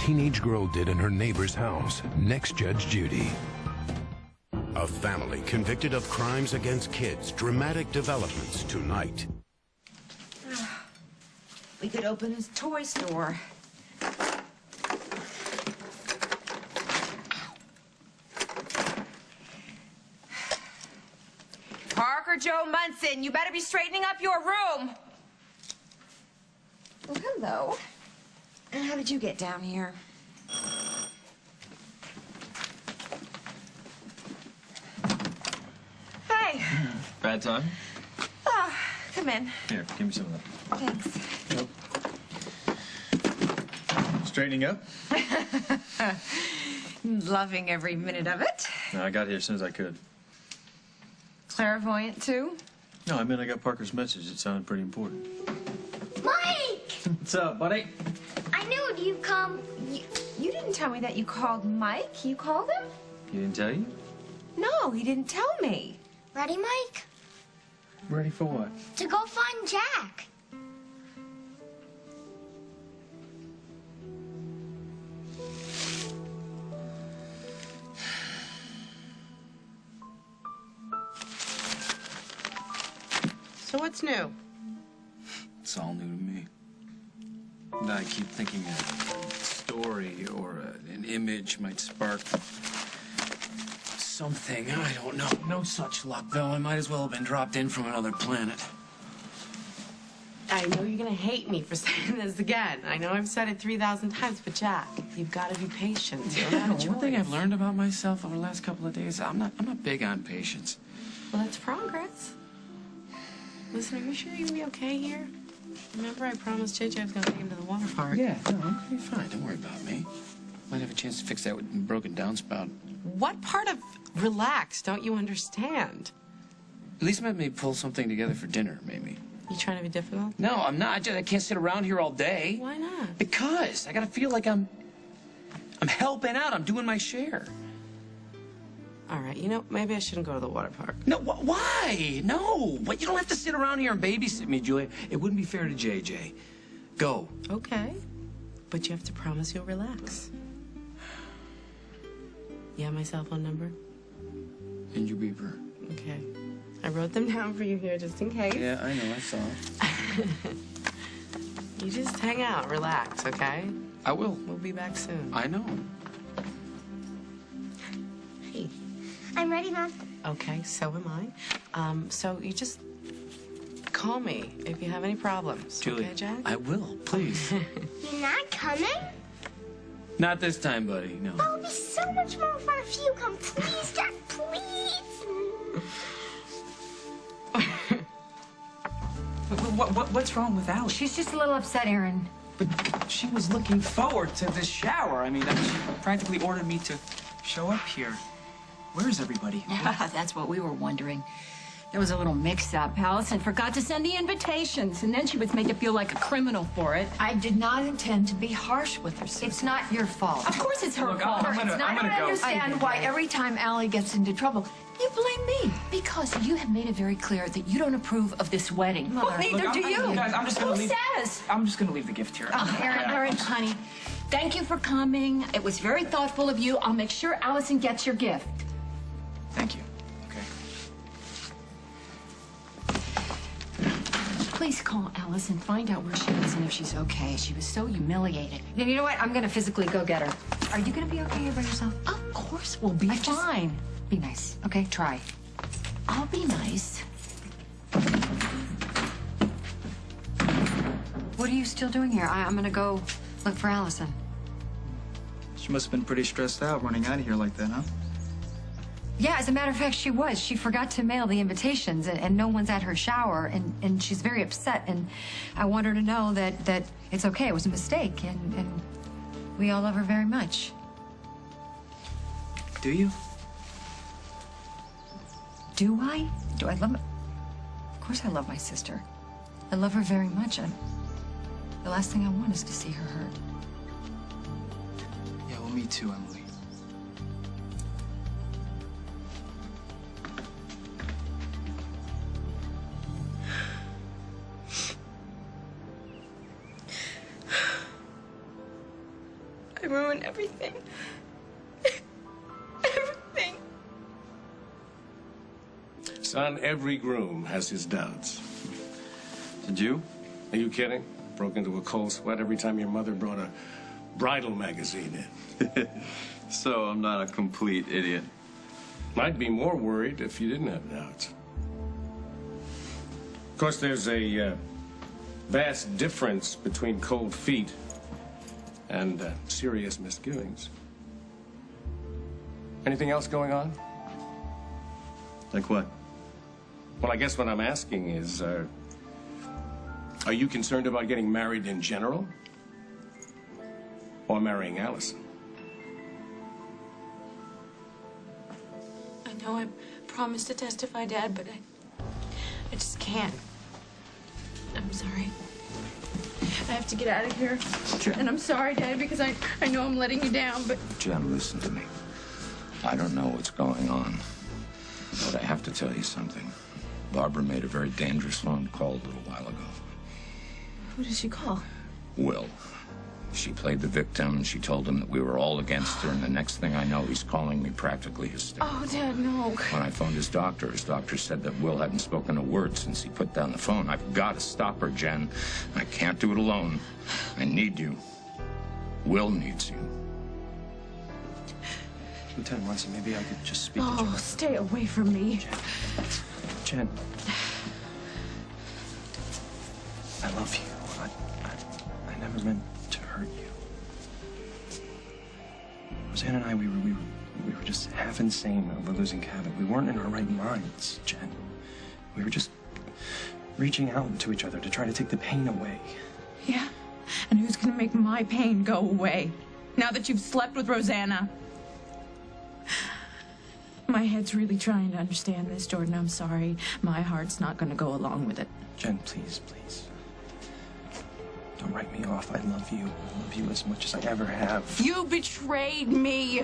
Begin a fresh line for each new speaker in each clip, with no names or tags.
teenage girl did in her neighbor's house. Next, Judge Judy.
A family convicted of crimes against kids. Dramatic developments tonight.
We could open a toy store. Parker Joe Munson, you better be straightening up your room. Well, hello. And how did you get down here? Hey.
Bad time?
Oh, come in.
Here, give me some of that.
Thanks.
Nope. Straightening up?
Loving every minute of it.
No, I got here as soon as I could.
Clairvoyant, too?
No, I mean, I got Parker's message. It sounded pretty important.
Mike!
What's up, buddy?
I knew you'd come.
You didn't tell me that you called Mike. You called him?
He didn't tell you?
No, he didn't tell me.
Ready, Mike?
Ready for what?
To go find Jack.
So what's new?
It's all new to me. And I keep thinking a story or an image might spark something. I don't know. No such luck, though. I might as well have been dropped in from another planet.
I know you're gonna hate me for saying this again. I know I've said it 3,000 times, but Jack, you've got to be patient. You don't have a choice.
One thing I've learned about myself over the last couple of days, I'm not big on patience.
Well, that's progress. Listen, are you sure you're gonna be okay here? Remember, I promised JJ I was gonna take him to the water park.
Yeah, no, I'm gonna be fine. Don't worry about me. Might have a chance to fix that broken downspout.
What part of relax don't you understand?
At least let me pull something together for dinner, maybe.
You trying to be difficult?
No, I'm not. I can't sit around here all day.
Why not?
Because I gotta feel like I'm helping out. I'm doing my share.
All right, you know, maybe I shouldn't go to the water park.
No, why? No, but you don't have to sit around here and babysit me, Julia. It wouldn't be fair to JJ. Go.
Okay, but you have to promise you'll relax. You have my cell phone number?
And your beeper.
Okay. I wrote them down for you here just in case.
Yeah, I know. I saw it.
You just hang out, relax, okay?
I will.
We'll be back soon.
I know.
Hey.
I'm ready, Mom.
Okay, so am I. So you just call me if you have any problems.
Julia,
okay, Jack?
I will. Please.
You're not coming?
Not this time, buddy. No.
Oh, it'll be so much more fun if you come. Please, Jack, please.
What's wrong with Allie?
She's just a little upset, Aaron.
But she was looking forward to this shower. I mean, she practically ordered me to show up here. Where is everybody?
That's what we were wondering. There was a little mix-up. Allison forgot to send the invitations, and then she was made to feel like a criminal for it.
I did not intend to be harsh with her, Susan.
It's not your fault. Of course it's her
Look,
fault.
I'm gonna
I don't
go.
understand why every time Allie gets into trouble, you blame me.
Because you have made it very clear that you don't approve of this wedding.
Well, neither do you.
Guys, I'm just gonna
Who
leave.
says?
I'm just gonna leave the gift here.
Aaron, honey, thank you for coming. It was very thoughtful of you. I'll make sure Allison gets your gift.
Thank you. Okay.
Please call Alice and find out where she is and if she's okay. She was so humiliated.
And you know what? I'm going to physically go get her. Are you going to be okay here by yourself?
Of course we'll be fine.
Be nice, okay? Try.
I'll be nice.
What are you still doing here? I'm going to go look for Allison.
She must have been pretty stressed out running out of here like that, huh?
Yeah, as a matter of fact, she was. She forgot to mail the invitations, and no one's at her shower, and she's very upset. And I want her to know that it's okay. It was a mistake, and we all love her very much.
Do you?
Do I? Do I love her? Of course I love my sister. I love her very much. The last thing I want is to see her hurt.
Yeah, well, me too, Emily.
I ruined everything. Everything.
Son, every groom has his doubts. Did you? Are you kidding? Broke into a cold sweat every time your mother brought a bridal magazine in.
So I'm not a complete idiot.
I'd be more worried if you didn't have doubts. Of course, there's a vast difference between cold feet and serious misgivings. Anything else going on?
Like what?
Well, I guess what I'm asking is, are you concerned about getting married in general? Or marrying Allison?
I know I promised to testify, Dad, but I just can't. I'm sorry. I have to get out of here.
Jen.
And I'm sorry, Dad, because I know I'm letting you down, but...
Jen, listen to me. I don't know what's going on, but I have to tell you something. Barbara made a very dangerous phone call a little while ago.
Who did she call?
Will. She played the victim, and she told him that we were all against her, and the next thing I know, he's calling me practically hysterical.
Oh, Dad, no.
When I phoned his doctor said that Will hadn't spoken a word since he put down the phone. I've got to stop her, Jen. I can't do it alone. I need you. Will needs you.
Lieutenant Munson, maybe I could just speak to
Oh,
Jen.
stay away from me.
Jen. I love you. I never meant to hurt you. Rosanna and I, we were just half insane over losing Cabot. We weren't in our right minds, Jen. We were just reaching out to each other to try to take the pain away.
Yeah? And who's gonna make my pain go away? Now that you've slept with Rosanna? My head's really trying to understand this, Jordan. I'm sorry. My heart's not gonna go along with it.
Jen, please, please. Don't write me off. I love you. I love you as much as I ever have.
You betrayed me.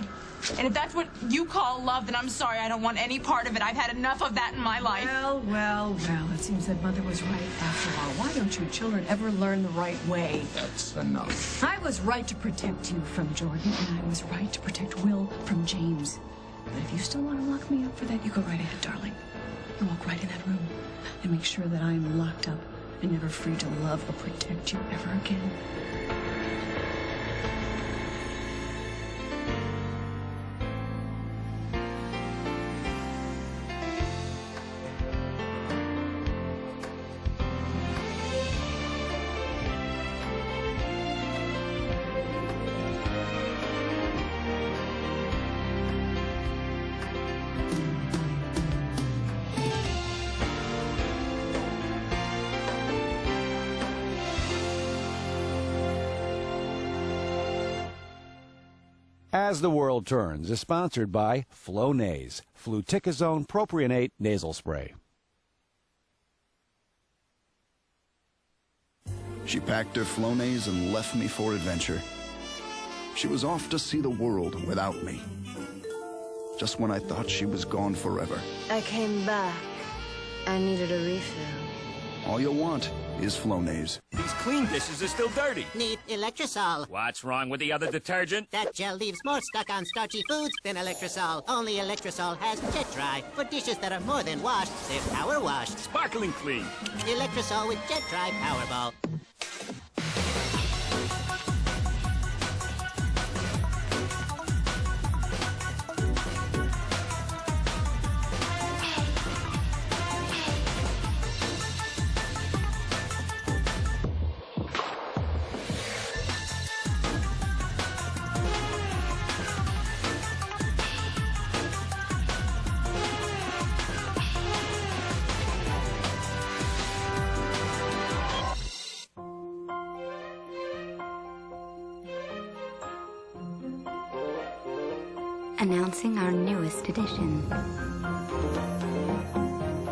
And if that's what you call love, then I'm sorry. I don't want any part of it. I've had enough of that in my life.
Well, it seems that Mother was right after all. Why don't you children ever learn the right way?
That's enough.
I was right to protect you from Jordan, and I was right to protect Will from James. But if you still want to lock me up for that, you go right ahead, darling. You walk right in that room and make sure that I am locked up and never free to love or protect you ever again.
As the World Turns is sponsored by Flonase, fluticasone propionate nasal spray.
She packed her Flonase and left me for adventure. She was off to see the world without me. Just when I thought she was gone forever.
I came back. I needed a refill.
All you want is Flonase.
These clean dishes are still dirty.
Need Electrosol.
What's wrong with the other detergent?
That gel leaves more stuck on starchy foods than Electrosol. Only Electrosol has Jet Dry. For dishes that are more than washed, they're power washed.
Sparkling clean.
Electrosol with Jet Dry Powerball.
Announcing our newest edition.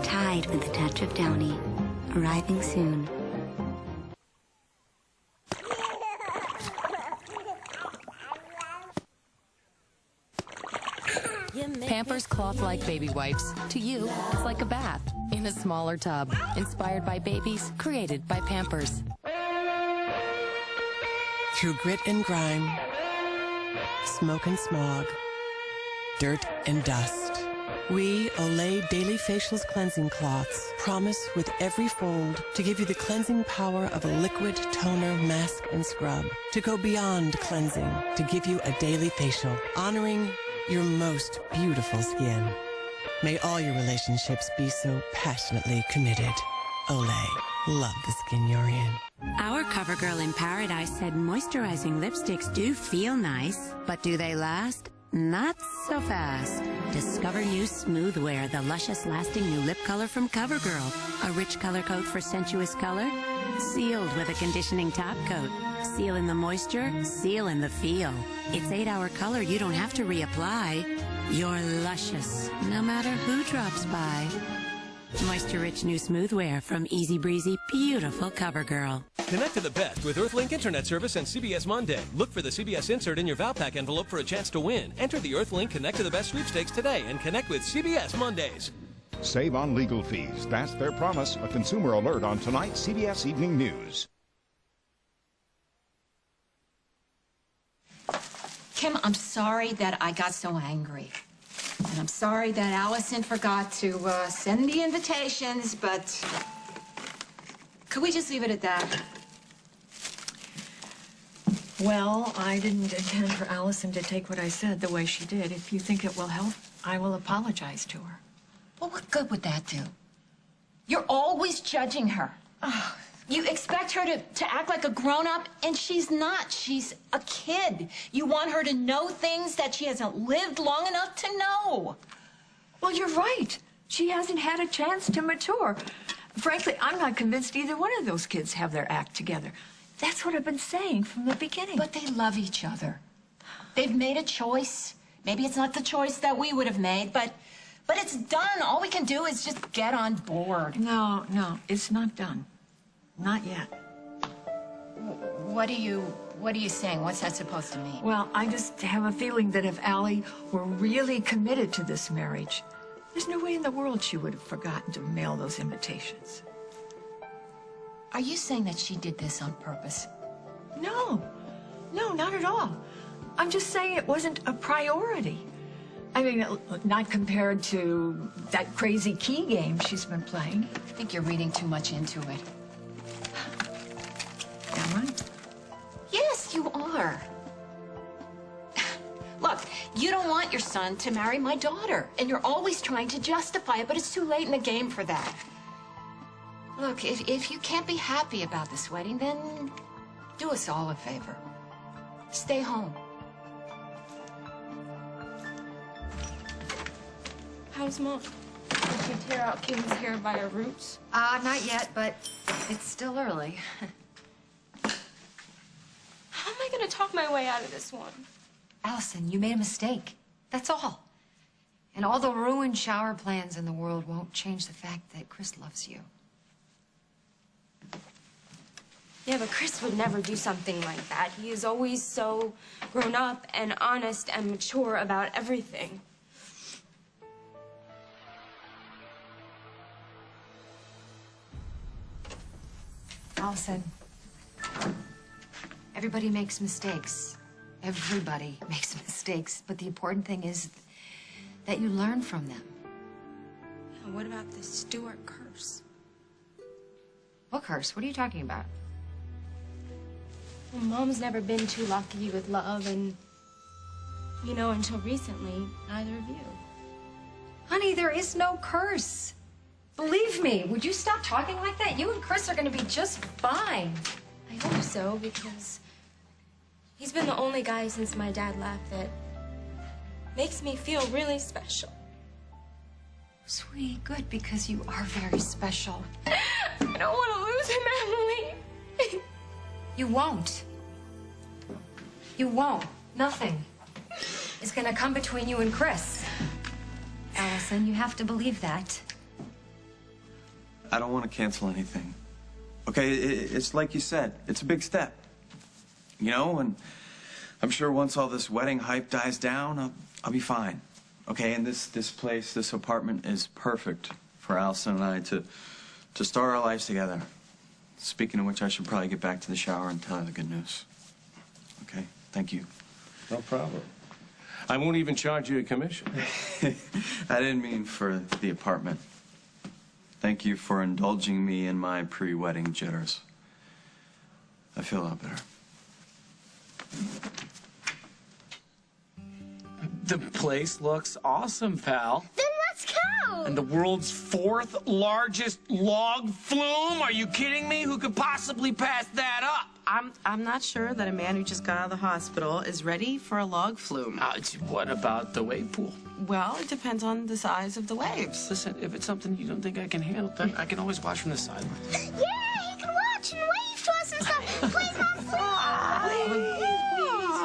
Tide with a touch of Downy. Arriving soon.
Pampers cloth-like baby wipes. To you, it's like a bath in a smaller tub. Inspired by babies, created by Pampers.
Through grit and grime, smoke and smog, dirt and dust. We, Olay Daily Facials Cleansing Cloths, promise with every fold to give you the cleansing power of a liquid, toner, mask, and scrub. To go beyond cleansing, to give you a daily facial, honoring your most beautiful skin. May all your relationships be so passionately committed. Olay, love the skin you're in.
Our CoverGirl in Paradise said moisturizing lipsticks do feel nice, but do they last? Not so fast. Discover new Smooth Wear, the luscious lasting new lip color from CoverGirl. A rich color coat for sensuous color, sealed with a conditioning top coat. Seal in the moisture, seal in the feel. It's 8-hour color you don't have to reapply. You're luscious, no matter who drops by. Moisture-rich new Smooth Wear from Easy Breezy, beautiful CoverGirl.
Connect to the best with Earthlink Internet Service and CBS Monday. Look for the CBS insert in your Valpak envelope for a chance to win. Enter the Earthlink Connect to the Best sweepstakes today and connect with CBS Mondays.
Save on legal fees. That's their promise. A consumer alert on tonight's CBS Evening News.
Kim, I'm sorry that I got so angry. And I'm sorry that Allison forgot to send the invitations, but could we just leave it at that?
Well, I didn't intend for Allison to take what I said the way she did. If you think it will help, I will apologize to her.
Well, what good would that do? You're always judging her. You expect her to act like a grown-up, and she's not. She's a kid. You want her to know things that she hasn't lived long enough to know.
Well, you're right. She hasn't had a chance to mature. Frankly, I'm not convinced either one of those kids have their act together. That's what I've been saying from the beginning.
But they love each other. They've made a choice. Maybe it's not the choice that we would have made, but it's done. All we can do is just get on board.
No, it's not done. Not yet.
What are you saying? What's that supposed to mean?
Well, I just have a feeling that if Allie were really committed to this marriage, there's no way in the world she would have forgotten to mail those invitations.
Are you saying that she did this on purpose?
No, not at all. I'm just saying it wasn't a priority. I mean, not compared to that crazy key game she's been playing.
I think you're reading too much into it.
Am I?
Yes, you are. Look, you don't want your son to marry my daughter, and you're always trying to justify it, but it's too late in the game for that. Look, if you can't be happy about this wedding, then do us all a favor. Stay home.
How's Mom? Did you tear out King's hair by her roots?
Not yet, but it's still early.
How am I gonna talk my way out of this one?
Allison, you made a mistake. That's all. And all the ruined shower plans in the world won't change the fact that Chris loves you.
Yeah, but Chris would never do something like that. He is always so grown up and honest and mature about everything.
Allison, everybody makes mistakes. Everybody makes mistakes. But the important thing is that you learn from them.
And what about the Stewart curse?
What curse? What are you talking about?
Well, Mom's never been too lucky with love, and, you know, until recently, neither of you.
Honey, there is no curse. Believe me, would you stop talking like that? You and Chris are going to be just fine.
I hope so, because he's been the only guy since my dad left that makes me feel really special.
Sweetie, good, because you are very special.
I don't want to lose him, Emily.
You won't. You won't. Nothing is going to come between you and Chris. Allison, you have to believe that.
I don't want to cancel anything. Okay, it's like you said, it's a big step. You know, and I'm sure once all this wedding hype dies down, I'll be fine. Okay, and this place, this apartment is perfect for Allison and I to start our lives together. Speaking of which, I should probably get back to the shower and tell her the good news. Okay, thank you.
No problem. I won't even charge you a commission.
I didn't mean for the apartment. Thank you for indulging me in my pre-wedding jitters. I feel a lot better.
The place looks awesome, pal.
Then let's go!
And the world's 4th largest log flume? Are you kidding me? Who could possibly pass that up?
I'm not sure that a man who just got out of the hospital is ready for a log flume.
What about the wave pool?
Well, it depends on the size of the waves.
Listen, if it's something you don't think I can handle, then I can always watch from the sidelines.
Yeah, he can watch and wave to us and stuff. Play my flume.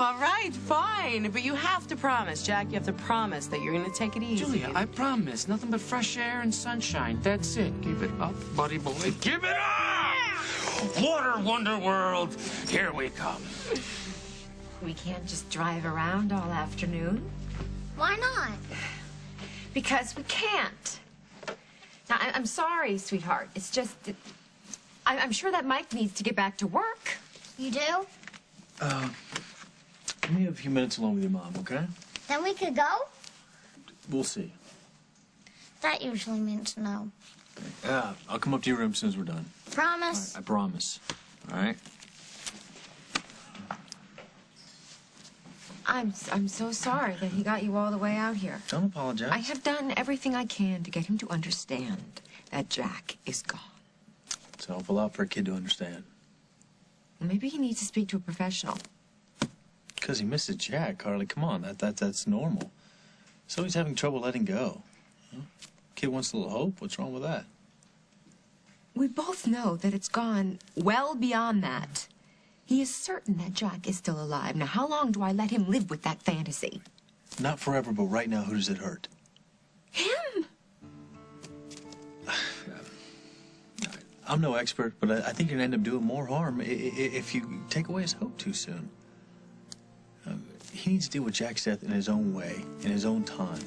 All right, fine. But you have to promise, Jack, you have to promise that you're going to take it easy.
Julia, I promise. Nothing but fresh air and sunshine. That's it. Give it up, buddy boy. Give it up! Water Wonder World, here we come.
We can't just drive around all afternoon.
Why not?
Because we can't. Now, I'm sorry, sweetheart. It's just... I'm sure that Mike needs to get back to work.
You do?
Give me a few minutes alone with your mom, okay?
Then we could go?
We'll see.
That usually means no.
Yeah, I'll come up to your room as soon as we're done.
Promise?
I promise. All right?
I'm so sorry that he got you all the way out here.
Don't apologize.
I have done everything I can to get him to understand that Jack is gone.
It's an awful lot for a kid to understand.
Maybe he needs to speak to a professional.
Because he misses Jack, Carly. Come on, that's normal. So he's having trouble letting go. Huh? Kid wants a little hope. What's wrong with that?
We both know that it's gone well beyond that. He is certain that Jack is still alive. Now, how long do I let him live with that fantasy?
Not forever, but right now, who does it hurt?
Him!
I'm no expert, but I think you're going to end up doing more harm if you take away his hope too soon. He needs to deal with Jack's death in his own way, in his own time.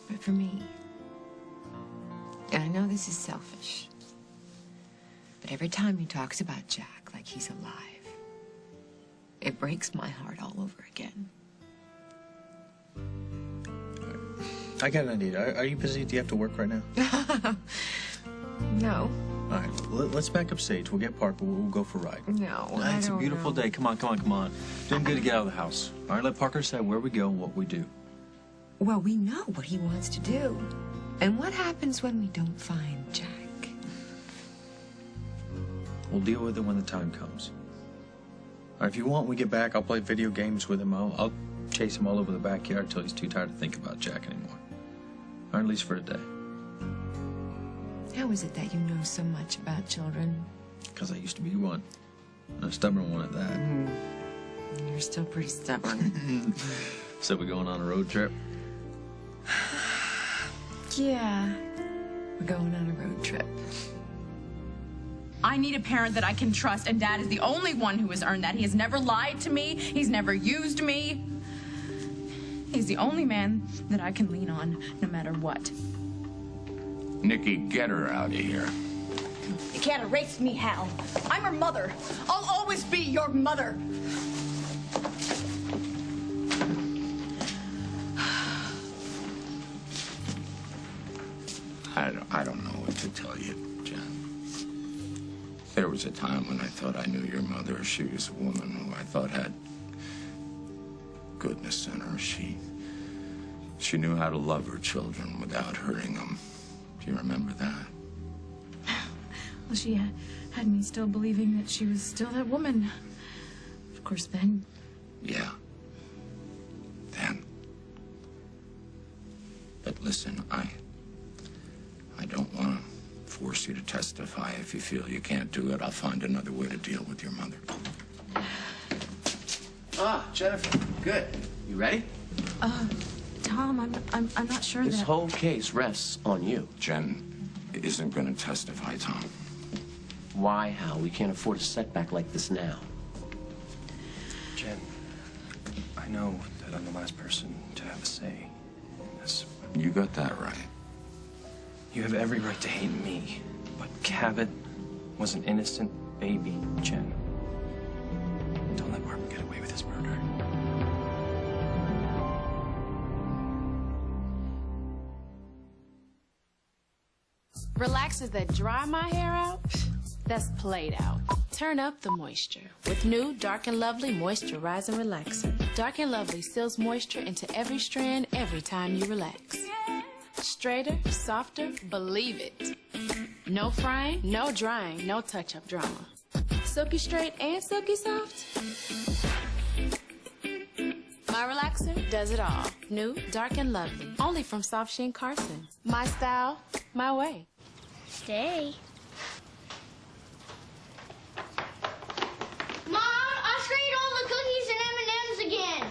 But for me, and I know this is selfish, but every time he talks about Jack like he's alive, it breaks my heart all over again.
I got an idea. Are you busy? Do you have to work right now?
No.
All right, let's back up stage. We'll get Parker. We'll go for a ride.
No,
It's a beautiful day. Come on. Doing good to get out of the house. All right, let Parker say where we go and what we do.
Well, we know what he wants to do. And what happens when we don't find Jack?
We'll deal with it when the time comes. All right, if you want, we get back. I'll play video games with him. I'll chase him all over the backyard till he's too tired to think about Jack anymore. Or at least for a day.
How is it that you know so much about children?
Because I used to be one. A stubborn one at that.
You're still pretty stubborn.
So we're going on a road trip?
Yeah. We're going on a road trip.
I need a parent that I can trust, and Dad is the only one who has earned that. He has never lied to me. He's never used me. He's the only man that I can lean on no matter what.
Nikki, get her out of here.
You can't erase me, Hal. I'm her mother. I'll always be your mother.
I don't know what to tell you, Jen. There was a time when I thought I knew your mother. She was a woman who I thought had goodness in her. She knew how to love her children without hurting them. Do you remember that?
Well, she had me still believing that she was still that woman. Of course, then.
Yeah. Then. But listen, I don't want to force you to testify. If you feel you can't do it, I'll find another way to deal with your mother.
Jennifer, good. You ready?
Tom, I'm not sure
This
that...
whole case rests on you.
Jen isn't going to testify, Tom.
Why, Hal? We can't afford a setback like this now.
Jen, I know that I'm the last person to have a say in this.
You got that right.
You have every right to hate me, but Cabot was an innocent baby, Jen. Don't let Marvin get away with it.
Relaxers that dry my hair out? That's played out. Turn up the moisture with new Dark and Lovely Moisturizing Relaxer. Dark and Lovely seals moisture into every strand every time you relax. Straighter, softer, believe it. No frying, no drying, no touch-up drama. Silky straight and silky soft. My relaxer does it all. New, Dark and Lovely. Only from Soft Sheen Carson. My style, my way.
Stay. Mom, Oscar ate all the cookies and M&Ms again.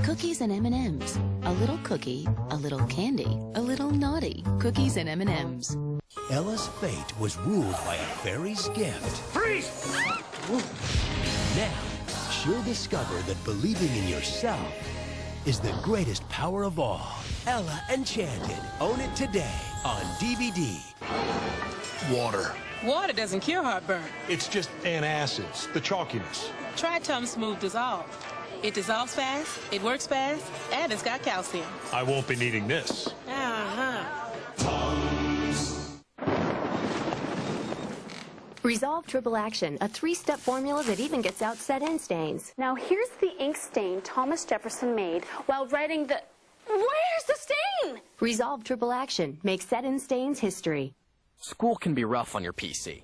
Cookies and M&Ms. A little cookie, a little candy, a little naughty. Cookies and M&Ms.
Ella's fate was ruled by a fairy's gift.
Freeze!
Now, she'll discover that believing in yourself is the greatest power of all. Ella Enchanted. Own it today on DVD.
Water.
Water doesn't cure heartburn.
It's just antacids, the chalkiness.
Try Tum Smooth Dissolve. It dissolves fast, it works fast, and it's got calcium.
I won't be needing this.
Resolve Triple Action, a 3-step formula that even gets out set-in stains. Now here's the ink stain Thomas Jefferson made while writing the... Where's the stain? Resolve Triple Action makes set-in stains history.
School can be rough on your PC.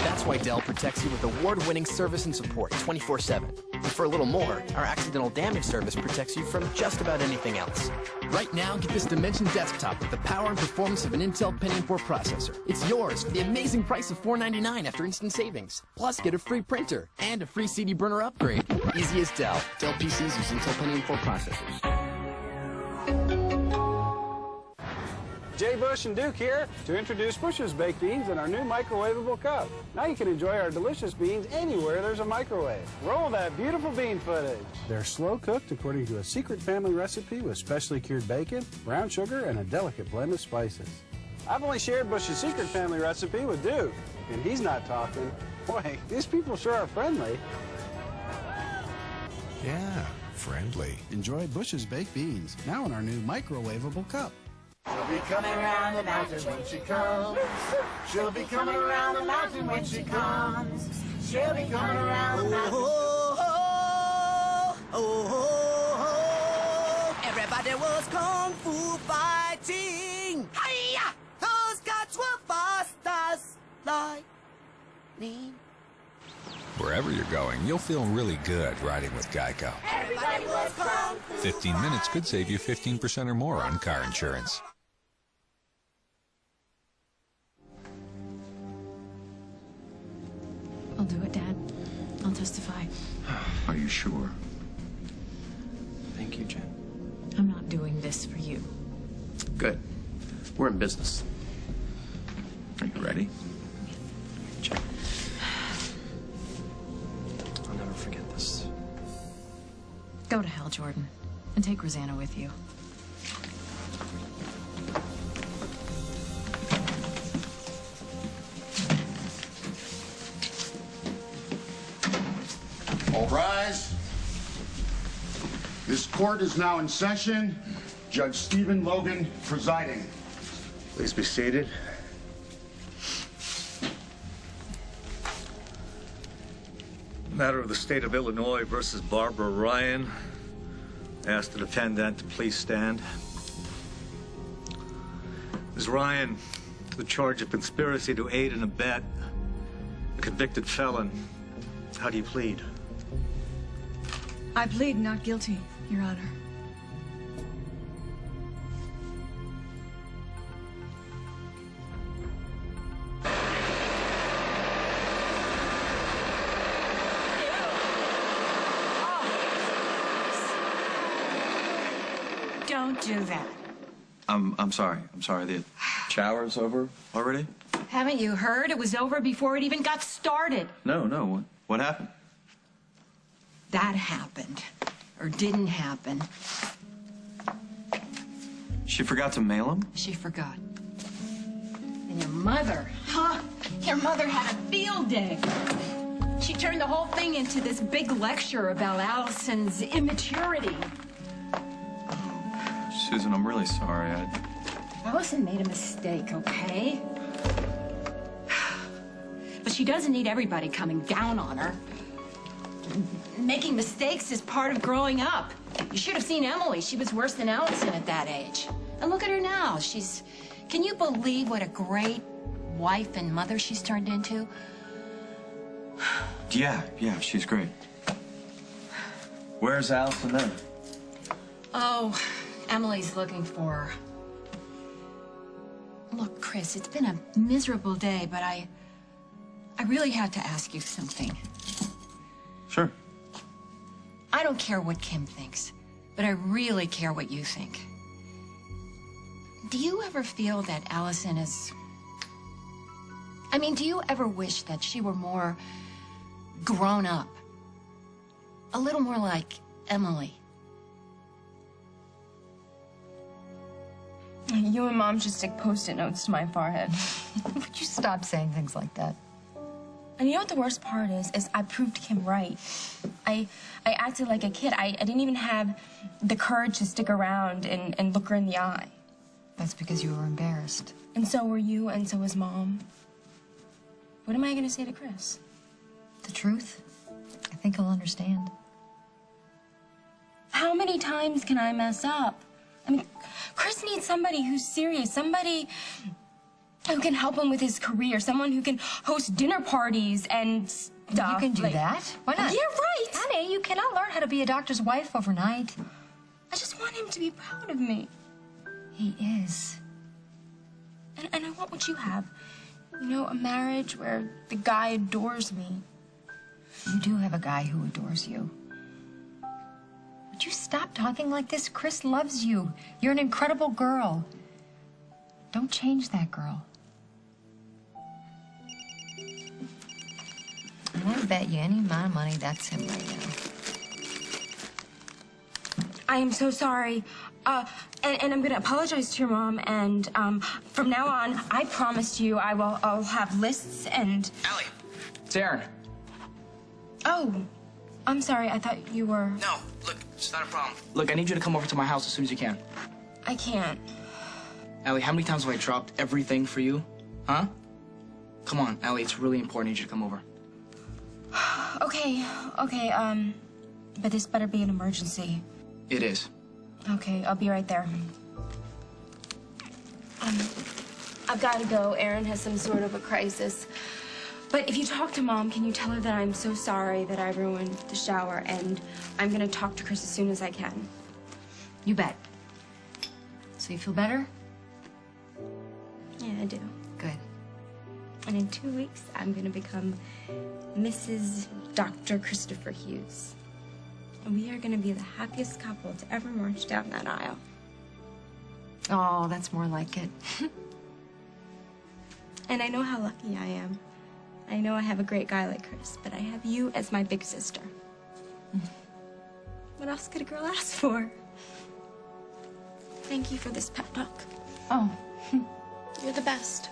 That's why Dell protects you with award-winning service and support 24/7. And for a little more, our accidental damage service protects you from just about anything else. Right now, get this Dimension desktop with the power and performance of an Intel Pentium 4 processor. It's yours for the amazing price of $499 after instant savings. Plus, get a free printer and a free CD burner upgrade. Easy as Dell. Dell PCs use Intel Pentium 4 processors.
Jay Bush and Duke here to introduce Bush's Baked Beans in our new microwavable cup. Now you can enjoy our delicious beans anywhere there's a microwave. Roll that beautiful bean footage. They're slow cooked according to a secret family recipe with specially cured bacon, brown sugar, and a delicate blend of spices. I've only shared Bush's secret family recipe with Duke, and he's not talking. Boy, these people sure are friendly.
Yeah, friendly.
Enjoy Bush's Baked Beans, now in our new microwavable cup.
She'll be coming around the mountain when she comes. She'll be coming around the mountain when she comes. She'll be coming around the mountain.
Everybody was kung fu fighting. Hiya! Those guys were fast as lightning.
Wherever you're going, you'll feel really good riding with Geico.
Everybody was kung fu
15 minutes could save you 15% or more on car insurance.
I'll do it, Dad. I'll testify.
Are you sure? Thank you, Jen.
I'm not doing this for you.
Good. We're in business. Are you ready? Jen. I'll never forget this.
Go to hell, Jordan. And take Rosanna with you.
All rise. This court is now in session. Judge Stephen Logan presiding.
Please be seated. Matter of the state of Illinois versus Barbara Ryan. Ask the defendant to please stand. Ms. Ryan, the charge of conspiracy to aid and abet a convicted felon. How do you plead?
I plead not guilty, Your Honor.
Don't do that.
I'm sorry. The shower's over already?
Haven't you heard? It was over before it even got started.
No. What happened?
That happened. Or didn't happen.
She forgot to mail them?
She forgot. And your mother, huh? Your mother had a field day. She turned the whole thing into this big lecture about Allison's immaturity.
Susan, I'm really sorry.
Allison made a mistake, okay? But she doesn't need everybody coming down on her. Making mistakes is part of growing up. You should have seen Emily. She was worse than Allison at that age. And look at her now. Can you believe what a great wife and mother she's turned into?
Yeah, she's great. Where's Allison then?
Oh, Emily's looking for her. Look, Chris, it's been a miserable day, but I really have to ask you something.
Sure.
I don't care what Kim thinks, but I really care what you think. Do you ever feel that Allison is... I mean, do you ever wish that she were more grown up? A little more like Emily?
You and Mom should stick Post-it notes to my forehead.
Would you stop saying things like that?
And you know what the worst part is I proved Kim right. I acted like a kid. I didn't even have the courage to stick around and look her in the eye.
That's because you were embarrassed.
And so were you, and so was Mom. What am I going to say to Chris?
The truth? I think he'll understand.
How many times can I mess up? I mean, Chris needs somebody who's serious, somebody who can help him with his career, someone who can host dinner parties and stuff.
You can do that. Why not?
Yeah, right.
Honey, you cannot learn how to be a doctor's wife overnight.
I just want him to be proud of me.
He is.
And I want what you have. You know, a marriage where the guy adores me.
You do have a guy who adores you. Would you stop talking like this? Chris loves you. You're an incredible girl. Don't change that girl. And I bet you any amount of money that's him right now.
I am so sorry. And I'm gonna apologize to your mom, and from now on, I promised you I'll have lists and...
Allie, it's Aaron.
Oh, I'm sorry, I thought you were...
No, look, it's not a problem. Look, I need you to come over to my house as soon as you can.
I can't.
Allie, how many times have I dropped everything for you? Huh? Come on, Allie, it's really important. I need you to come over.
Okay, but this better be an emergency.
It is.
Okay, I'll be right there. I've got to go. Aaron has some sort of a crisis. But if you talk to Mom, can you tell her that I'm so sorry that I ruined the shower, and I'm gonna talk to Chris as soon as I can.
You bet. So you feel better?
Yeah, I do.
Good.
And in 2 weeks, I'm gonna become Mrs. Dr. Christopher Hughes. And we are gonna be the happiest couple to ever march down that aisle.
Oh, that's more like it.
And I know how lucky I am. I know I have a great guy like Chris, but I have you as my big sister. What else could a girl ask for? Thank you for this pep talk.
Oh.
You're the best.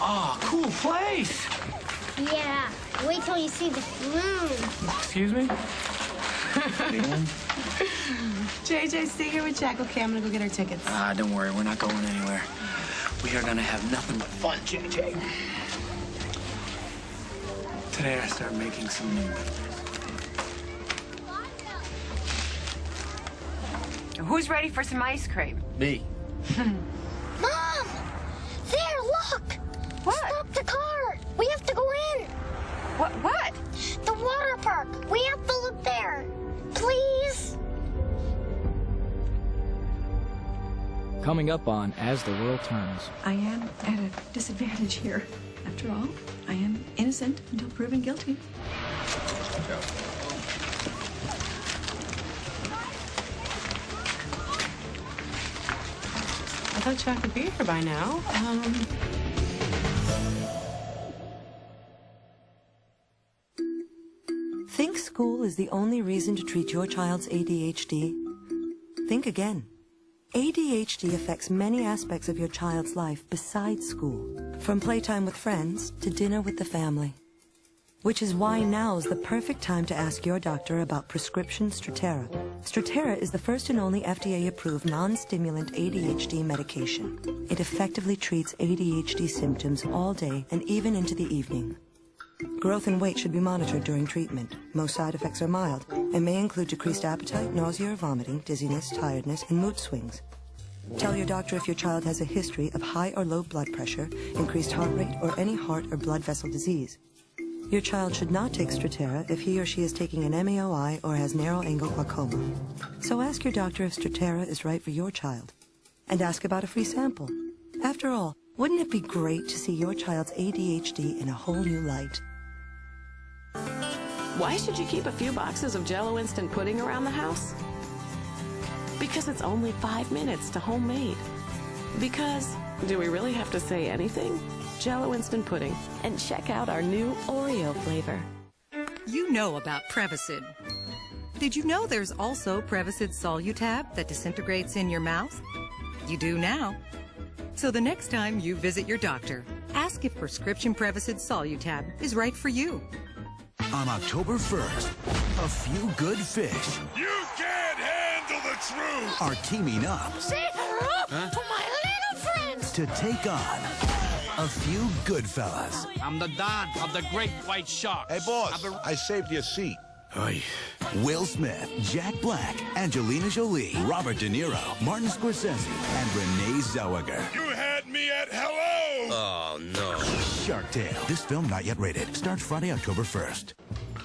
Oh, cool place.
Yeah, wait till you see the room.
Excuse me?
JJ, stay here with Jack. Okay, I'm gonna go get our tickets.
Don't worry, we're not going anywhere. We are gonna have nothing but fun, JJ.
Today I start making some
Who's ready for some ice cream?
Me.
Mom! There, look!
What?
Stop the car! We have to go in!
What?
The water park! We have to look there! Please?
Coming up on As the World Turns.
I am at a disadvantage here. After all, I am innocent until proven guilty.
I thought Jack would be here by now.
Think school is the only reason to treat your child's ADHD? Think again. ADHD affects many aspects of your child's life besides school, from playtime with friends to dinner with the family. Which is why now's the perfect time to ask your doctor about prescription Strattera. Strattera is the first and only FDA-approved non-stimulant ADHD medication. It effectively treats ADHD symptoms all day and even into the evening. Growth and weight should be monitored during treatment. Most side effects are mild and may include decreased appetite, nausea or vomiting, dizziness, tiredness, and mood swings. Tell your doctor if your child has a history of high or low blood pressure, increased heart rate, or any heart or blood vessel disease. Your child should not take Strattera if he or she is taking an MAOI or has narrow-angle glaucoma. So ask your doctor if Strattera is right for your child. And ask about a free sample. After all, wouldn't it be great to see your child's ADHD in a whole new light?
Why should you keep a few boxes of Jell-O instant pudding around the house? Because it's only 5 minutes to homemade. Because, do we really have to say anything? Jell-O instant pudding. And check out our new Oreo flavor.
You know about Prevacid. Did you know there's also Prevacid Solutab that disintegrates in your mouth? You do now. So the next time you visit your doctor, ask if prescription Prevacid Solutab is right for you.
On October 1st, a few good fish
You can't handle the truth!
are teaming up
Say hello to my little friends.
to take on a few good fellas.
I'm the Don of the Great White Shark.
Hey, boss, I saved your seat.
Will Smith, Jack Black, Angelina Jolie, Robert De Niro, Martin Scorsese, and Renee Zellweger.
You had me at hello!
Oh, no. Shark Tale. This film not yet rated. Starts Friday, October 1st.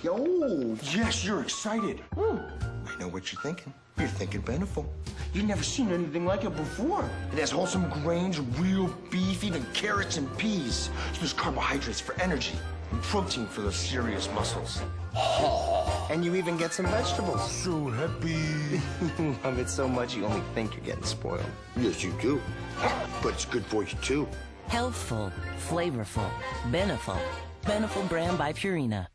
Yo, yes, you're excited. I know what you're thinking. You're thinking Beneful. You've never seen anything like it before. It has wholesome grains, real beef, even carrots and peas. So there's carbohydrates for energy and protein for those serious muscles. And you even get some vegetables.
So happy.
You love it so much you only think you're getting spoiled.
Yes, you do. But it's good for you, too.
Healthful, flavorful, Beneful. Beneful brand by Purina.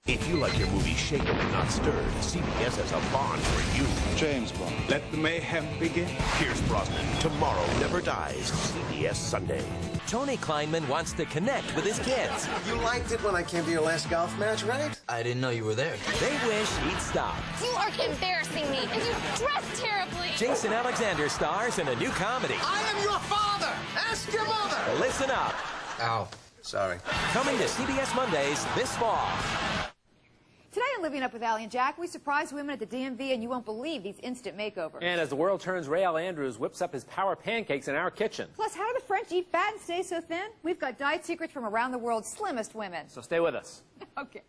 If you like your movie shaken and not stirred, CBS has a bond for you. James Bond. Let the mayhem begin. Pierce Brosnan. Tomorrow Never Dies. CBS Sunday.
Tony Kleinman wants to connect with his kids.
You liked it when I came to your last golf match, right?
I didn't know you were there. They wish he'd stop.
You are embarrassing me, and you dress terribly.
Jason Alexander stars in a new comedy.
I am your father. Ask your mother.
Listen up.
Ow. Sorry.
Coming to CBS Mondays this fall.
Today on Living Up with Allie and Jack, we surprise women at the DMV, and you won't believe these instant makeovers.
And as the world turns, Ray Al Andrews whips up his power pancakes in our kitchen.
Plus, how do the French eat fat and stay so thin? We've got diet secrets from around the world's slimmest women.
So stay with us.
Okay.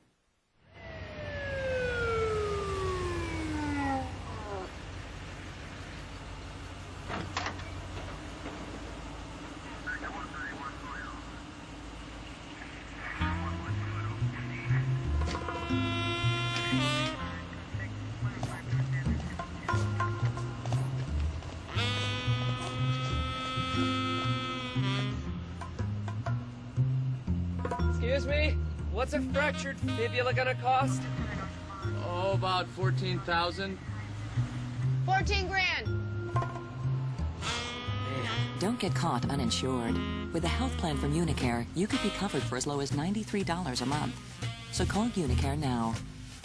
Excuse me? What's a fractured fibula gonna cost?
Oh, about 14,000.
14 grand.
Don't get caught uninsured. With a health plan from Unicare, you could be covered for as low as $93 a month. So call Unicare now.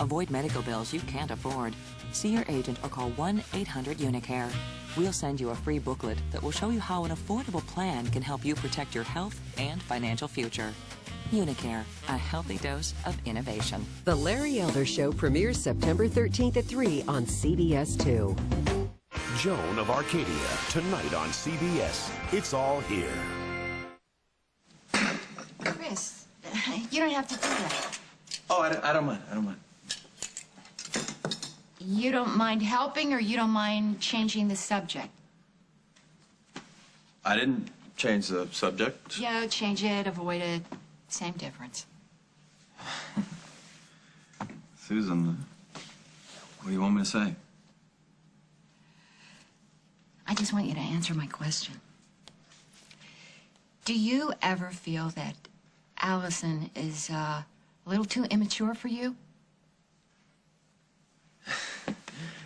Avoid medical bills you can't afford. See your agent or call 1-800-UNICARE. We'll send you a free booklet that will show you how an affordable plan can help you protect your health and financial future. Unicare, a healthy dose of innovation.
The Larry Elder Show premieres September 13th at 3 on CBS 2.
Joan of Arcadia, tonight on CBS. It's all here.
Chris, you don't have to do that.
Oh, I don't mind. I don't mind.
You don't mind helping, or you don't mind changing the subject?
I didn't change the subject.
Yeah, change it, avoid it. Same difference.
Susan, what do you want me to say?
I just want you to answer my question. Do you ever feel that Allison is a little too immature for you?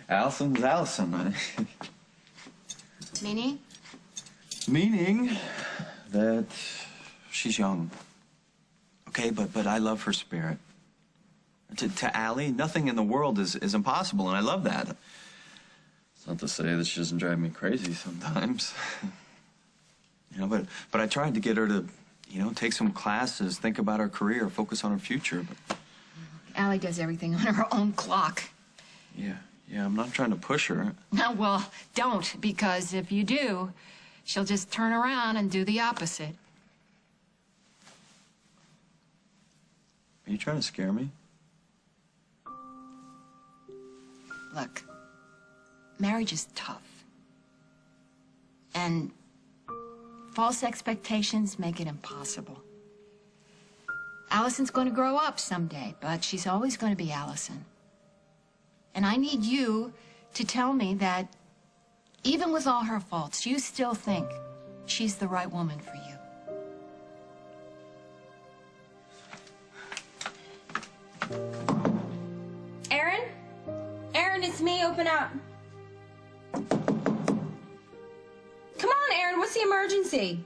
Allison's Allison.
Meaning?
Meaning that she's young. Okay, but I love her spirit. To Allie, nothing in the world is impossible, and I love that. It's not to say that she doesn't drive me crazy sometimes. You know, but I tried to get her to, you know, take some classes, think about her career, focus on her future. But
Allie does everything on her own clock.
yeah, I'm not trying to push her.
No, well, don't, because if you do, she'll just turn around and do the opposite.
Are you trying to scare me?
Look, marriage is tough. And false expectations make it impossible. Allison's going to grow up someday, but she's always going to be Allison. And I need you to tell me that even with all her faults, you still think she's the right woman for you. Aaron? Aaron, it's me. Open up. Come on, Aaron. What's the emergency?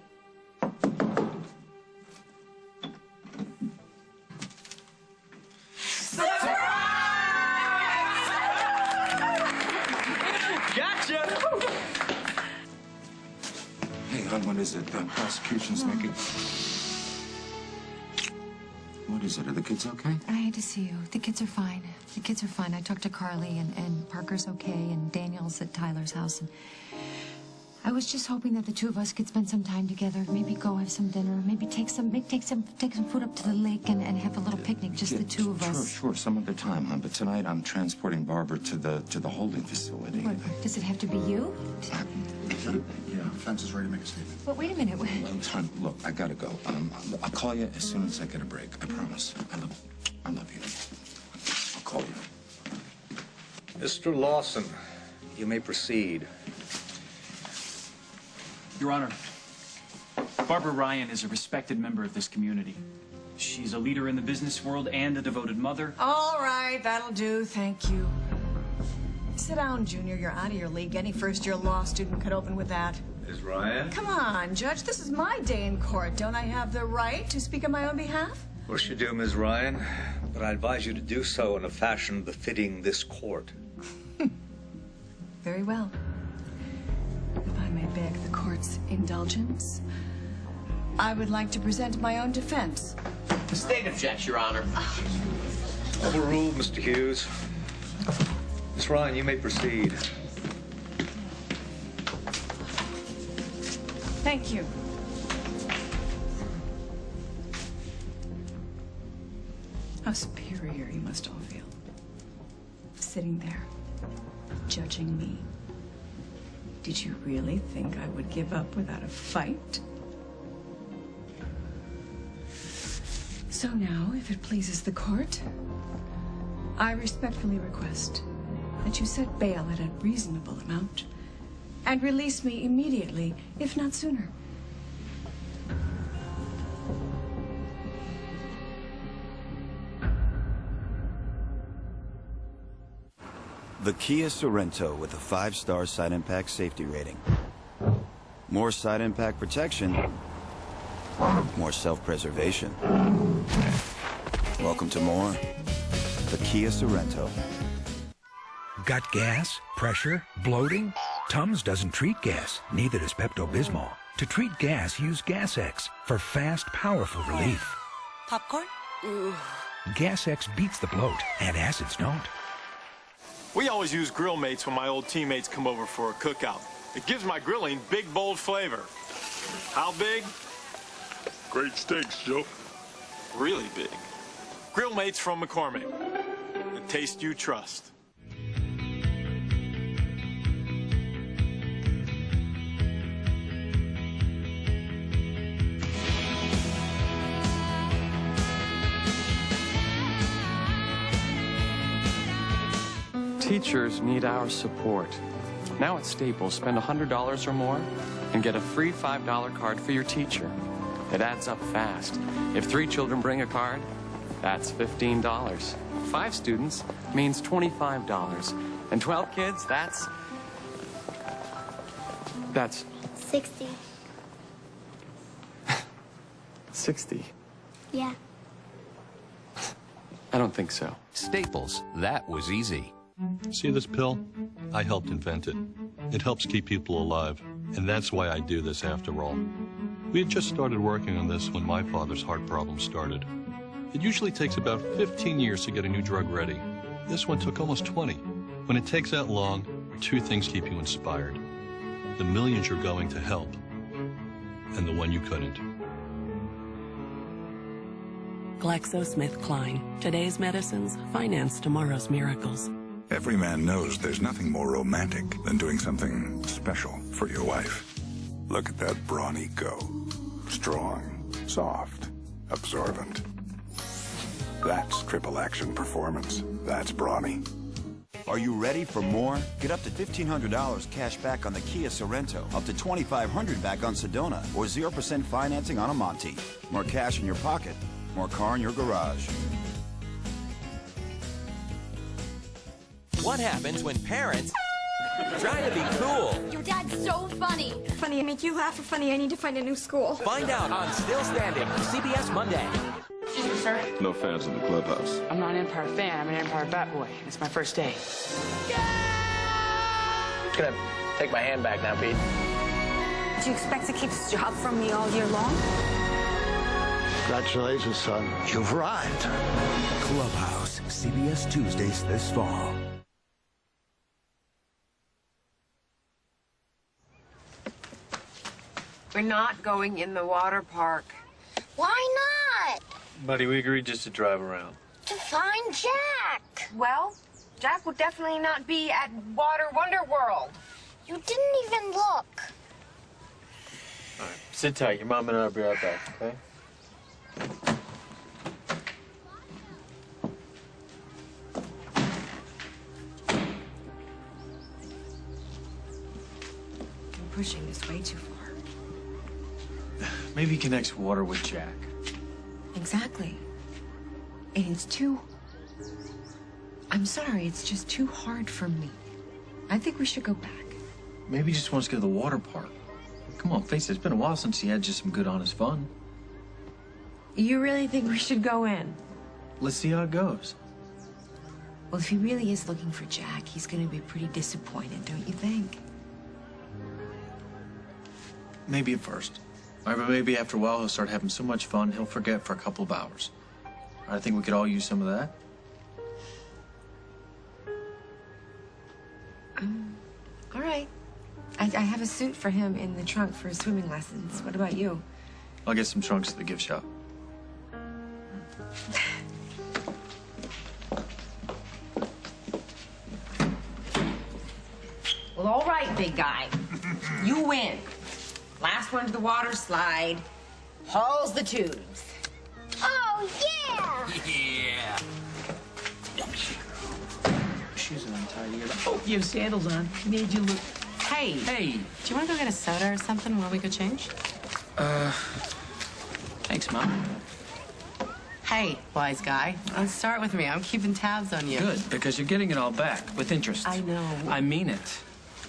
Gotcha!
Hey, hon, what is it? The prosecution's making... What is it? Are the kids okay?
I hate to see you. The kids are fine. The kids are fine. I talked to Carly, and Parker's okay, and Daniel's at Tyler's house. And I was just hoping that the two of us could spend some time together. Maybe go have some dinner. Maybe take some food up to the lake and have a little picnic, just the two of us.
Sure, some other time, hon. But tonight I'm transporting Barbara to the holding facility.
What, does it have to be you?
Yeah, fence is ready to make a statement.
But wait a minute.
Hon, look, I gotta go. I'll call you as soon as I get a break. I promise. I love you. I'll call you.
Mr. Lawson, you may proceed.
Your Honor, Barbara Ryan is a respected member of this community. She's a leader in the business world and a devoted mother.
All right, that'll do. Thank you. Sit down, Junior. You're out of your league. Any first-year law student could open with that.
Ms. Ryan?
Come on, Judge. This is my day in court. Don't I have the right to speak on my own behalf?
Of course you do, Ms. Ryan. But I advise you to do so in a fashion befitting this court.
Very well. If I may beg the court's indulgence, I would like to present my own defense.
The state objects, Your Honor.
Overruled, Mr. Hughes. Ms. Ryan, you may proceed.
Thank you. How superior you must all feel. Sitting there, judging me. Did you really think I would give up without a fight? So now, if it pleases the court, I respectfully request that you set bail at a reasonable amount and release me immediately, if not sooner.
The Kia Sorento with a 5-star side impact safety rating. More side impact protection, more self-preservation. Welcome to more. The Kia Sorento.
Got gas, pressure, bloating? Tums doesn't treat gas, neither does Pepto-Bismol. To treat gas, use Gas-X for fast, powerful relief.
Popcorn?
Gas-X beats the bloat, and acids don't.
We always use grill mates when my old teammates come over for a cookout. It gives my grilling big, bold flavor. How big? Great steaks, Joe. Really big. Grill mates from McCormick. The taste you trust.
Teachers need our support. Now at Staples, spend $100 or more and get a free $5 card for your teacher. It adds up fast. If 3 children bring a card, that's $15. 5 students means $25. And 12 kids, that's
60.
60.
Yeah.
I don't think so.
Staples, that was easy.
See this pill? I helped invent it. It helps keep people alive, and that's why I do this after all. We had just started working on this when my father's heart problem started. It usually takes about 15 years to get a new drug ready. This one took almost 20. When it takes that long, 2 things keep you inspired. The millions you're going to help, and the one you couldn't.
GlaxoSmithKline. Today's medicines finance tomorrow's miracles.
Every man knows there's nothing more romantic than doing something special for your wife. Look at that brawny go. Strong, soft, absorbent. That's triple action performance. That's brawny.
Are you ready for more? Get up to $1,500 cash back on the Kia Sorento, up to $2,500 back on Sedona, or 0% financing on a Monte. More cash in your pocket, more car in your garage.
What happens when parents try to be cool?
Your dad's so funny.
Funny I make you laugh, or funny I need to find a new school.
Find out on Still Standing, CBS Monday.
Excuse me, sir.
No fans in the clubhouse.
I'm not an Empire fan. I'm an Empire bat boy. It's my first day.
Just gonna take my hand back now, Pete.
Do you expect to keep this job from me all year long?
Congratulations, son. You've arrived.
Clubhouse, CBS Tuesdays this fall.
We're not going in the water park.
Why not?
Buddy, we agreed just to drive around.
To find Jack.
Well, Jack will definitely not be at Water Wonder World.
You didn't even look.
All right, sit tight. Your mom and I'll be right back, okay?
I'm pushing this way too far.
Maybe he connects water with Jack.
Exactly. And it's too... I'm sorry, it's just too hard for me. I think we should go back.
Maybe he just wants to go to the water park. Come on, face it. It's been a while since he had just some good, honest fun.
You really think we should go in?
Let's see how it goes.
Well, if he really is looking for Jack, he's going to be pretty disappointed, don't you think?
Maybe at first. All right, but maybe after a while he'll start having so much fun he'll forget for a couple of hours. I think we could all use some of that.
All right. I have a suit for him in the trunk for his swimming lessons. What about you?
I'll get some trunks at the gift shop.
Well, all right, big guy. You win. Last one to the water slide hauls the tubes.
Oh, yeah!
Yeah.
Shoes are untidy. Oh, you have sandals on. Made you look...
Hey.
Hey.
Do you want to go get a soda or something while we go change?
Thanks, Mom.
Hey, wise guy. Let's start with me. I'm keeping tabs on you.
Good, because you're getting it all back with interest.
I know.
I mean it.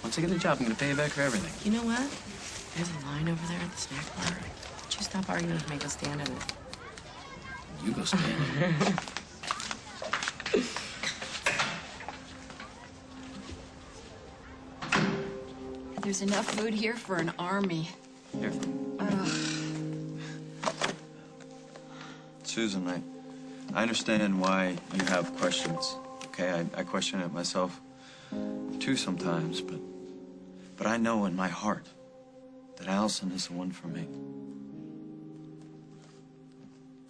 Once I get a job, I'm going to pay you back for everything.
You know what? There's a line over there at the snack bar. Would you stop arguing with me? Go stand in it.
You go stand in it.
There's enough food here for an army.
Here. Susan, I understand why you have questions. Okay, I question it myself too sometimes, but I know in my heart that Allison is the one for me.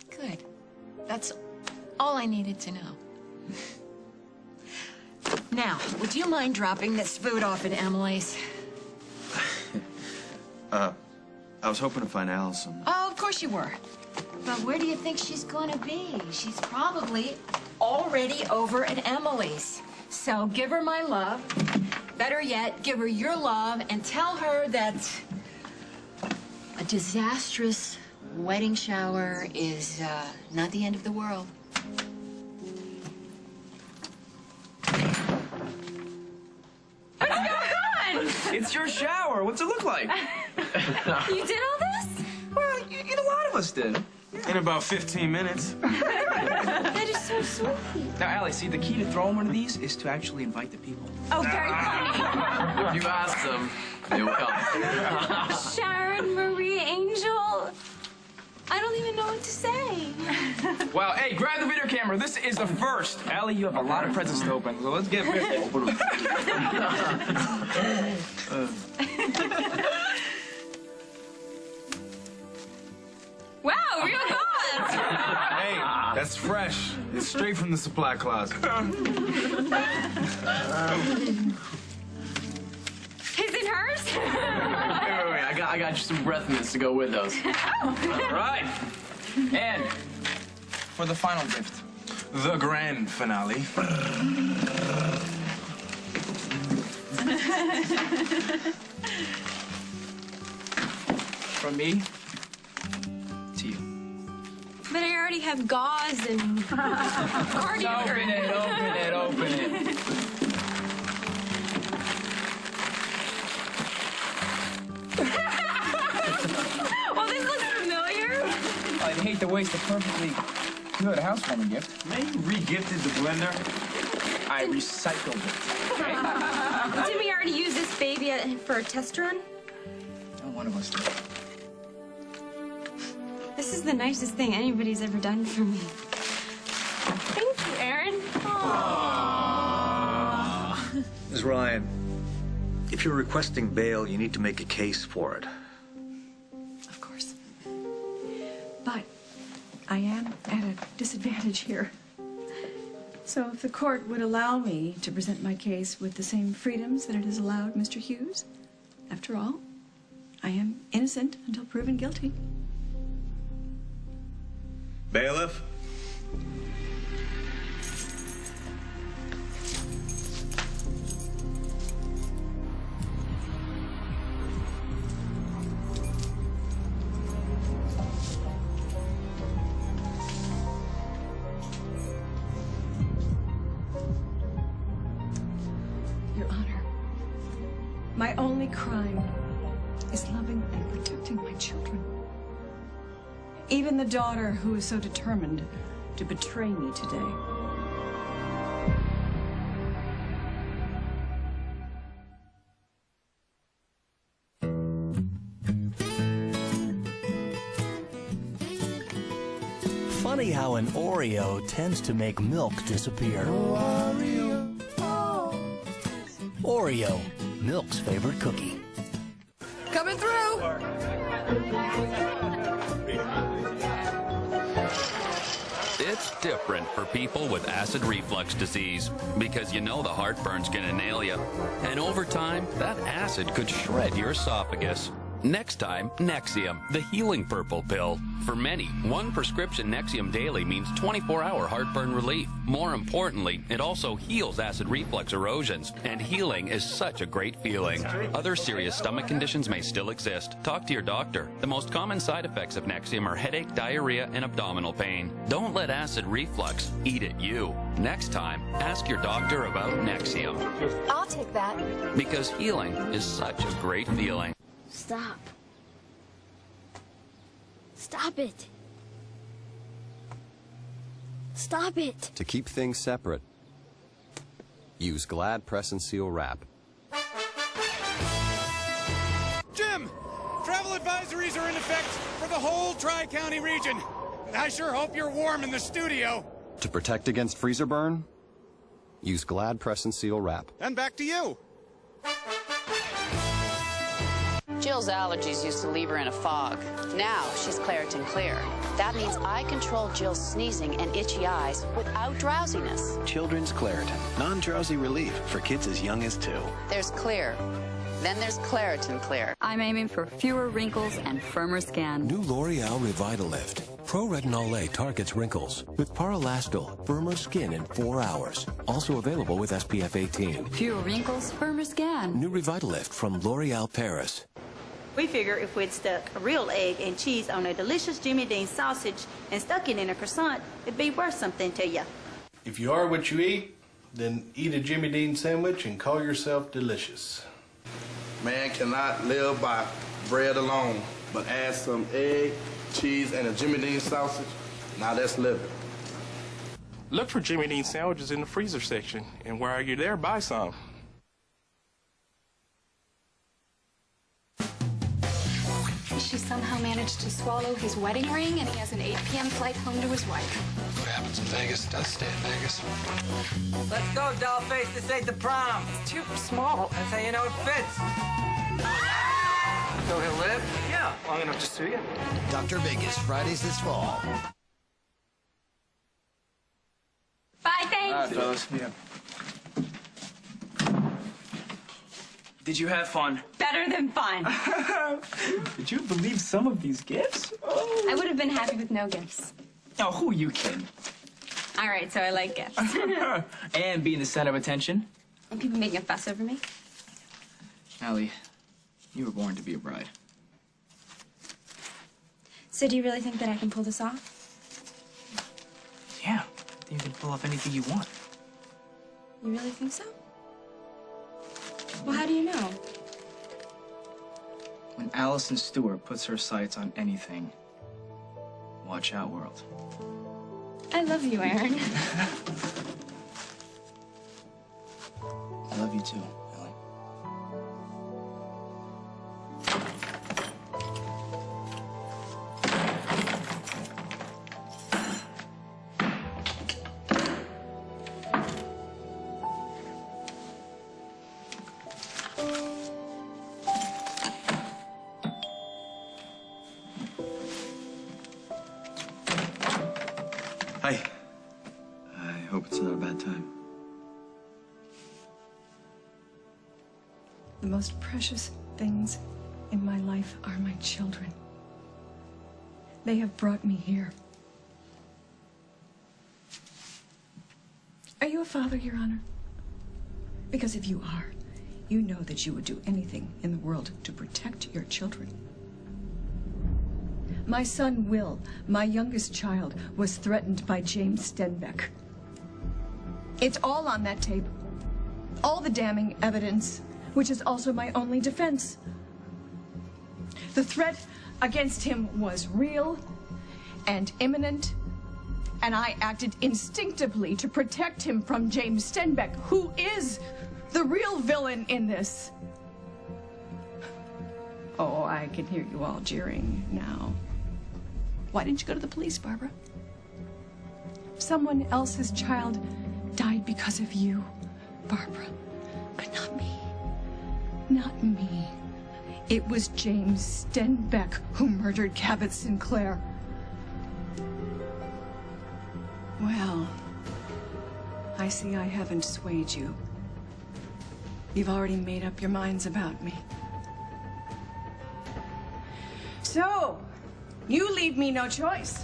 Good. That's all I needed to know. Now, would you mind dropping this food off at Emily's?
I was hoping to find Allison.
Oh, of course you were. But where do you think she's gonna be? She's probably already over at Emily's. So give her my love. Better yet, give her your love and tell her that a disastrous wedding shower is not the end of the world. What's going on?
It's your shower. What's it look like?
You did all this?
Well, a lot of us did.
In about 15 minutes.
That is so sweet.
Now, Allie, see, the key to throwing one of these is to actually invite the people.
Oh, very funny.
If you ask them, they will come.
Sharon, Marie, Angel. I don't even know what to say.
Well, hey, grab the video camera. This is the first. Allie, you have a lot of presents to open, so let's get ready. Open them.
Wow, real gods!
Hey, that's fresh. It's straight from the supply closet.
Is it hers?
Wait. I got you some breath mints to go with those. All right. And for the final gift.
The grand finale.
From me to you.
But I already have gauze and cardio.
Open it.
Well, this looks familiar.
I'd hate to waste a perfectly good housewarming gift.
Man, you re-gifted the blender.
I recycled it.
Didn't we already use this baby for a test run?
No one of us did.
This is the nicest thing anybody's ever done for me. Thank you, Aaron.
Ms. Ryan, if you're requesting bail, you need to make a case for it.
Of course. But I am at a disadvantage here. So if the court would allow me to present my case with the same freedoms that it has allowed Mr. Hughes, after all, I am innocent until proven guilty.
Bailiff?
Your Honor, my only crime is loving and protecting my children. Even the daughter who is so determined to betray me today.
Funny how an Oreo tends to make milk disappear. Oreo, milk's favorite cookie.
Coming through!
It's different for people with acid reflux disease because you know the heartburn's gonna nail you. And over time, that acid could shred your esophagus. Next time, Nexium, the healing purple pill. For many, one prescription Nexium daily means 24-hour heartburn relief. More importantly, it also heals acid reflux erosions, and healing is such a great feeling. Other serious stomach conditions may still exist. Talk to your doctor. The most common side effects of Nexium are headache, diarrhea, and abdominal pain. Don't let acid reflux eat at you. Next time, ask your doctor about Nexium.
I'll take that.
Because healing is such a great feeling.
Stop. Stop it. Stop it.
To keep things separate, use Glad Press and Seal Wrap.
Jim, travel advisories are in effect for the whole Tri-County region. I sure hope you're warm in the studio.
To protect against freezer burn, use Glad Press and Seal Wrap.
And back to you.
Jill's allergies used to leave her in a fog. Now she's Claritin Clear. That means I control Jill's sneezing and itchy eyes without drowsiness.
Children's Claritin. Non-drowsy relief for kids as young as 2.
There's Clear. Then there's Claritin Clear.
I'm aiming for fewer wrinkles and firmer skin.
New L'Oreal Revitalift. Pro-Retinol A targets wrinkles with Paralastol, firmer skin in 4 hours. Also available with SPF 18.
Fewer wrinkles, firmer skin.
New Revitalift from L'Oreal Paris.
We figure if we'd stuck a real egg and cheese on a delicious Jimmy Dean sausage and stuck it in a croissant, it'd be worth something to you.
If you are what you eat,
then eat a Jimmy Dean sandwich and call yourself delicious.
Man cannot live by bread alone, but add some egg, cheese, and a Jimmy Dean sausage. Now that's living.
Look for Jimmy Dean sandwiches in the freezer section, and while you're there, buy some.
She somehow managed to swallow his wedding ring, and he has an 8 p.m. flight home to his wife.
What happens in Vegas does stay in Vegas.
Let's go, dollface. This ain't the prom. It's too small. That's how you know it fits. So he'll live? Yeah, long enough to sue you.
Dr. Vegas, Fridays this fall.
Bye, thanks.
All right, fellas. Yeah. Did you have fun?
Better than fun.
Did you believe some of these gifts? Oh.
I would have been happy with no gifts.
Oh, who are you kidding?
All right, so I like gifts.
And being the center of attention.
And people making a fuss over me.
Allie, you were born to be a bride.
So do you really think that I can pull this off?
Yeah, you can pull off anything you want.
You really think so? Well, how do you know?
When Allison Stewart puts her sights on anything, watch out, world.
I love you, Aaron.
I love you too, Ellie.
Hi. I hope it's not a bad time.
The most precious things in my life are my children. They have brought me here. Are you a father, Your Honor? Because if you are, you know that you would do anything in the world to protect your children. My son, Will, my youngest child, was threatened by James Stenbeck. It's all on that tape. All the damning evidence, which is also my only defense. The threat against him was real and imminent, and I acted instinctively to protect him from James Stenbeck, who is the real villain in this. Oh, I can hear you all jeering now. Why didn't you go to the police, Barbara? Someone else's child died because of you, Barbara. But not me. Not me. It was James Stenbeck who murdered Cabot Sinclair. Well, I see I haven't swayed you. You've already made up your minds about me. So, you leave me no choice.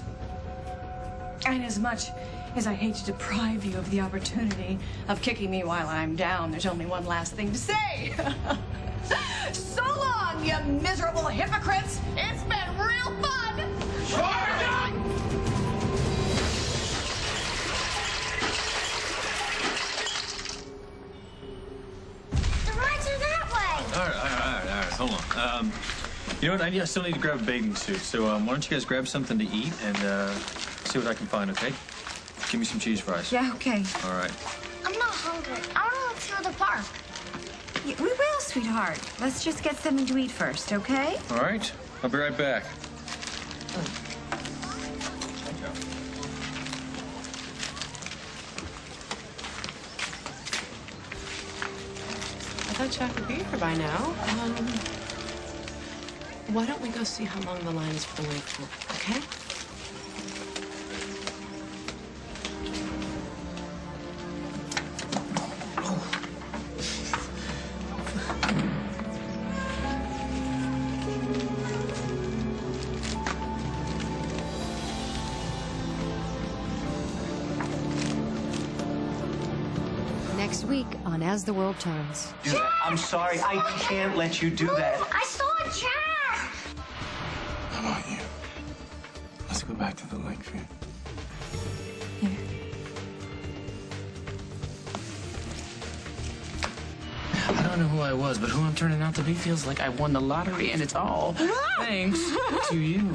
And as much as I hate to deprive you of the opportunity of kicking me while I'm down, there's only one last thing to say. So long, you miserable hypocrites! It's been real fun!
The rides are that way!
All right. Hold on. You know what? I still need to grab a bathing suit. So why don't you guys grab something to eat and see what I can find, okay? Give me some cheese fries.
Yeah, okay.
All right.
I'm not hungry. I want to look through the park.
Yeah, we will, sweetheart. Let's just get something to eat first, okay?
All right. I'll be right back.
I thought Jack would be here by now. Why don't we go see how long the line is for the wave pool, okay?
Next week on As the World Turns.
Do that. I'm sorry, I can't let you do that.
I saw a chair!
How about you? Let's go back to the lake view.
know who I was, but who I'm turning out to be feels like I won the lottery, and it's all thanks to you.